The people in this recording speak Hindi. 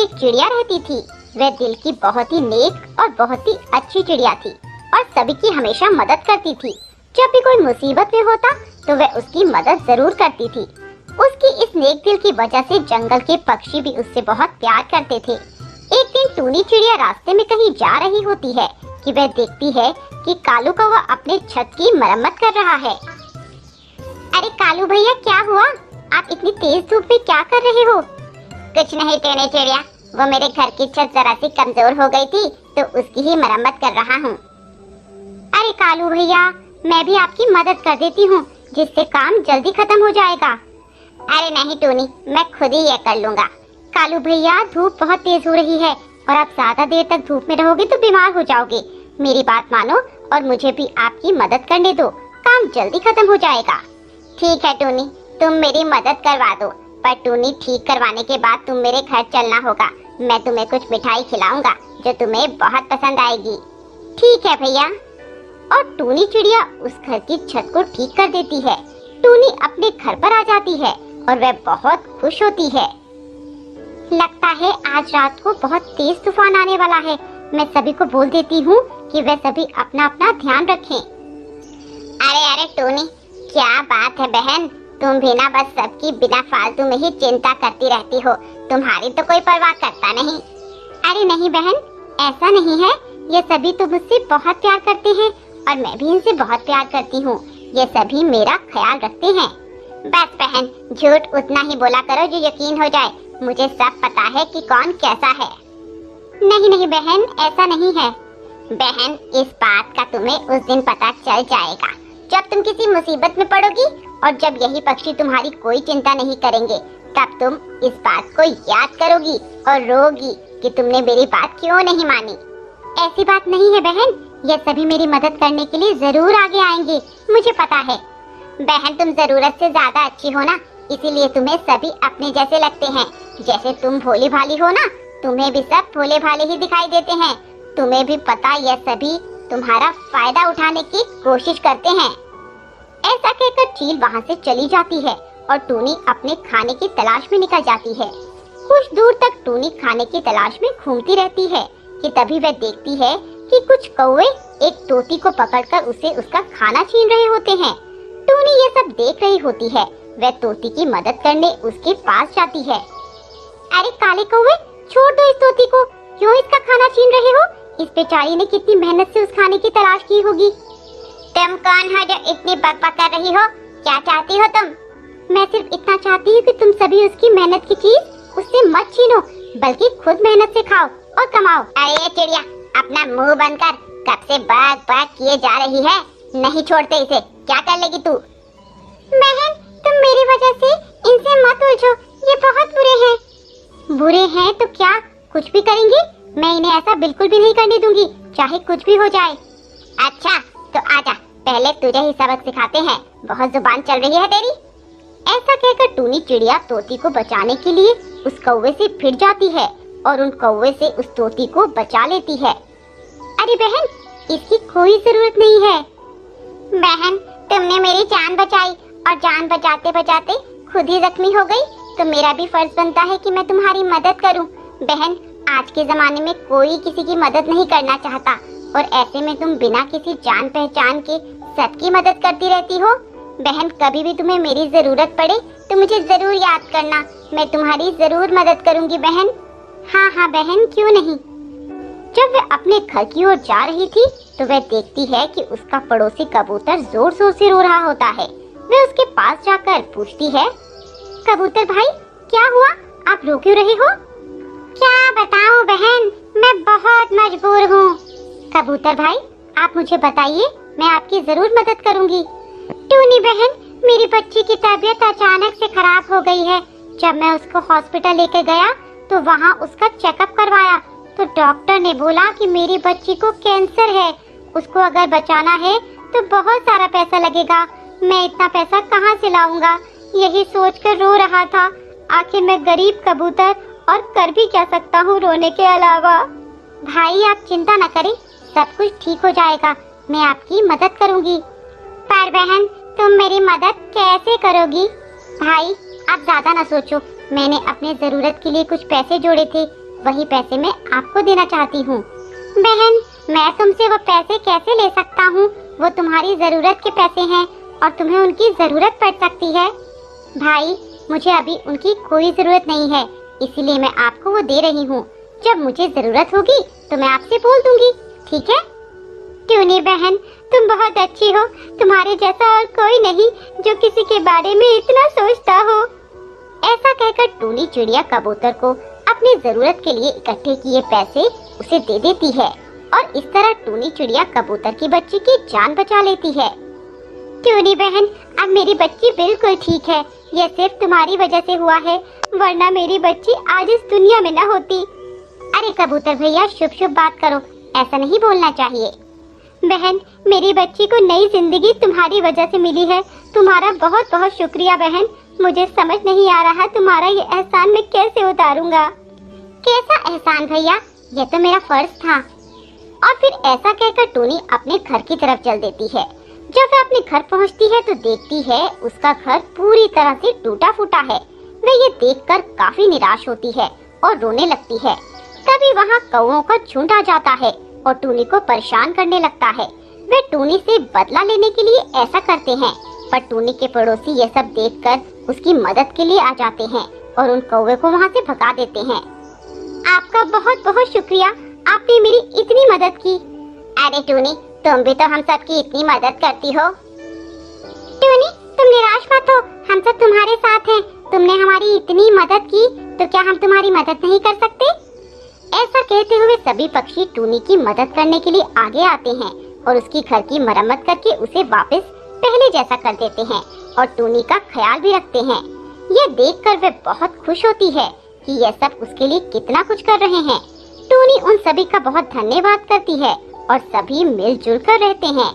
एक चिड़िया रहती थी। वह दिल की बहुत ही नेक और बहुत ही अच्छी चिड़िया थी और सभी की हमेशा मदद करती थी। जब भी कोई मुसीबत में होता तो वह उसकी मदद जरूर करती थी। उसकी इस नेक दिल की वजह से जंगल के पक्षी भी उससे बहुत प्यार करते थे। एक दिन टूनी चिड़िया रास्ते में कहीं जा रही होती है कि वह देखती है कि कालू कौवा अपने छत की मरम्मत कर रहा है। अरे कालू भैया, क्या हुआ? आप इतनी तेज धूप में क्या कर रहे हो? कुछ नहीं टूनी चिड़िया, वो मेरे घर की छत जरा सी कमजोर हो गई थी तो उसकी ही मरम्मत कर रहा हूँ। अरे कालू भैया, मैं भी आपकी मदद कर देती हूँ जिससे काम जल्दी खत्म हो जाएगा। अरे नहीं टूनी, मैं खुद ही ये कर लूँगा। कालू भैया, धूप बहुत तेज हो रही है और आप ज्यादा देर तक धूप में रहोगे तो बीमार हो जाओगे। मेरी बात मानो और मुझे भी आपकी मदद करने दो, काम जल्दी खत्म हो जाएगा। ठीक है टूनी, तुम मेरी मदद करवा दो, पर टूनी ठीक करवाने के बाद तुम मेरे घर चलना होगा। मैं तुम्हें कुछ मिठाई खिलाऊंगा जो तुम्हें बहुत पसंद आएगी। ठीक है भैया। और टूनी चिड़िया उस घर की छत को ठीक कर देती है। टूनी अपने घर पर आ जाती है और वह बहुत खुश होती है। लगता है आज रात को बहुत तेज तूफान आने वाला है। मैं सभी को बोल देती हूँ कि वे सभी अपना अपना ध्यान रखें। अरे अरे टूनी, क्या बात है बहन, तुम भी ना बस सबकी बिना फालतू में ही चिंता करती रहती हो। तुम्हारी तो कोई परवाह करता नहीं। अरे नहीं बहन, ऐसा नहीं है। ये सभी तो मुझसे बहुत प्यार करते हैं और मैं भी इनसे बहुत प्यार करती हूँ। ये सभी मेरा ख्याल रखते हैं। बस बहन, झूठ उतना ही बोला करो जो यकीन हो जाए। मुझे सब पता है कि कौन कैसा है। नहीं नहीं बहन, ऐसा नहीं है। बहन, इस बात का तुम्हें उस दिन पता चल जाएगा जब तुम किसी मुसीबत में पड़ोगी और जब यही पक्षी तुम्हारी कोई चिंता नहीं करेंगे। तब तुम इस बात को याद करोगी और रोगी कि तुमने मेरी बात क्यों नहीं मानी। ऐसी बात नहीं है बहन, ये सभी मेरी मदद करने के लिए जरूर आगे आएंगे, मुझे पता है। बहन, तुम जरूरत से ज्यादा अच्छी हो ना, इसीलिए तुम्हें सभी अपने जैसे लगते हैं। जैसे तुम भोली भाली हो ना, तुम्हें भी सब भोले भाले ही दिखाई देते हैं। तुम्हें भी पता यह सभी तुम्हारा फायदा उठाने की कोशिश करते हैं। ऐसा कहकर चील वहाँ से चली जाती है और टूनी अपने खाने की तलाश में निकल जाती है। कुछ दूर तक टूनी खाने की तलाश में घूमती रहती है कि तभी वह देखती है कि कुछ कौवे एक तोती को पकड़कर उसे उसका खाना छीन रहे होते हैं। टूनी ये सब देख रही होती है। वह तोती की मदद करने उसके पास जाती है। अरे काले कौवे, छोड़ दो इस तोती को, क्यों इसका खाना छीन रहे हो? इस बेचारी ने कितनी मेहनत से उस खाने की तलाश की होगी। तुम कौन हो जो इतनी बकबक कर रही हो? क्या चाहती हो तुम? मैं सिर्फ इतना चाहती हूँ कि तुम सभी उसकी मेहनत की चीज उससे मत छीनो, बल्कि खुद मेहनत से खाओ और कमाओ। अरे चिड़िया, अपना मुंह बंद कर, कब से बाग बाग किए जा रही है। नहीं छोड़ते इसे, क्या कर लेगी तू? बहन, तुम मेरी वजह से इनसे मत उलझो, ये बहुत बुरे हैं। बुरे हैं तो क्या, कुछ भी करेंगे? मैं इन्हें ऐसा बिल्कुल भी नहीं करने दूंगी, चाहे कुछ भी हो जाए। अच्छा तो आजा, पहले तुझे ही सबक सिखाते हैं, बहुत जुबान चल रही है तेरी। ऐसा कहकर टूनी चिड़िया तोती को बचाने के लिए उस कौवे से भिड़ जाती है और उन कौवे से उस तोती को बचा लेती है। अरे बहन, इसकी कोई जरूरत नहीं है। बहन, तुमने मेरी जान बचाई और जान बचाते बचाते खुद ही जख्मी हो गई, तो मेरा भी फर्ज बनता है कि मैं तुम्हारी मदद करूं। बहन, आज के जमाने में कोई किसी की मदद नहीं करना चाहता और ऐसे में तुम बिना किसी जान पहचान के सबकी मदद करती रहती हो। बहन, कभी भी तुम्हें मेरी जरूरत पड़े तो मुझे जरूर याद करना, मैं तुम्हारी जरूर मदद करूंगी बहन। हाँ हाँ बहन, क्यों नहीं। जब वह अपने घर की ओर जा रही थी तो वह देखती है कि उसका पड़ोसी कबूतर जोर जोर से रो रहा होता है। वह उसके पास जाकर पूछती है, कबूतर भाई, क्या हुआ, आप रो क्यों रहे हो? क्या बताऊं बहन, मैं बहुत मजबूर हूँ। कबूतर भाई, आप मुझे बताइए, मैं आपकी जरूर मदद करूँगी। टूनी बहन, मेरी बच्ची की तबीयत अचानक से खराब हो गई है। जब मैं उसको हॉस्पिटल लेके गया तो वहाँ उसका चेकअप करवाया तो डॉक्टर ने बोला कि मेरी बच्ची को कैंसर है। उसको अगर बचाना है तो बहुत सारा पैसा लगेगा। मैं इतना पैसा कहाँ से लाऊंगा, यही सोचकर रो रहा था। आखिर मैं गरीब कबूतर और कर भी क्या सकता हूँ रोने के अलावा। भाई, आप चिंता न करें, सब कुछ ठीक हो जाएगा, मैं आपकी मदद करूँगी। पर बहन, तुम मेरी मदद कैसे करोगी? भाई, आप ज्यादा न सोचो, मैंने अपने जरूरत के लिए कुछ पैसे जोड़े थे, वही पैसे मैं आपको देना चाहती हूँ। बहन, मैं तुमसे वो पैसे कैसे ले सकता हूँ? वो तुम्हारी जरूरत के पैसे हैं और तुम्हें उनकी जरूरत पड़ सकती है। भाई, मुझे अभी उनकी कोई जरूरत नहीं है, इसीलिए मैं आपको वो दे रही हूँ। जब मुझे जरूरत होगी तो मैं आपसे बोल दूंगी, ठीक है? टूनी बहन, तुम बहुत अच्छी हो। तुम्हारे जैसा और कोई नहीं जो किसी के बारे में इतना सोचता हो। ऐसा कहकर टूनी चिड़िया कबूतर को अपनी जरूरत के लिए इकट्ठे किए पैसे उसे दे देती है और इस तरह टूनी चिड़िया कबूतर की बच्ची की जान बचा लेती है। टूनी बहन, अब मेरी बच्ची बिल्कुल ठीक है। यह सिर्फ तुम्हारी वजह से हुआ है, वरना मेरी बच्ची आज इस दुनिया में न होती। अरे कबूतर भैया, शुभ शुभ बात करो, ऐसा नहीं बोलना चाहिए। बहन, मेरी बच्ची को नई जिंदगी तुम्हारी वजह से मिली है। तुम्हारा बहुत बहुत शुक्रिया बहन। मुझे समझ नहीं आ रहा तुम्हारा ये एहसान मैं कैसे उतारूंगा। कैसा एहसान भैया? ये तो मेरा फर्ज था। और फिर ऐसा कहकर टूनी अपने घर की तरफ चल देती है। जब वह अपने घर पहुंचती है तो देखती है उसका घर पूरी तरह से टूटा फूटा है। वह ये देखकर काफी निराश होती है और रोने लगती है। तभी वहाँ कौओं का झुंड आ जाता है और टूनी को परेशान करने लगता है। वे टूनी से बदला लेने के लिए ऐसा करते हैं, पर टूनी के पड़ोसी ये सब देखकर उसकी मदद के लिए आ जाते हैं और उन कौवे को वहाँ से भगा देते हैं। आपका बहुत बहुत शुक्रिया, आपने मेरी इतनी मदद की। अरे टूनी, तुम भी तो हम सब की इतनी मदद करती हो। टूनी, तुम निराश मत हो, हम सब तुम्हारे साथ हैं। तुमने हमारी इतनी मदद की तो क्या हम तुम्हारी मदद नहीं कर सकते? ऐसा कहते हुए सभी पक्षी टूनी की मदद करने के लिए आगे आते हैं और उसकी घर की मरम्मत करके उसे वापस पहले जैसा कर देते हैं और टूनी का ख्याल भी रखते हैं। यह देखकर वे बहुत खुश होती है कि यह सब उसके लिए कितना कुछ कर रहे हैं। टूनी उन सभी का बहुत धन्यवाद करती है और सभी मिलजुल कर रहते हैं।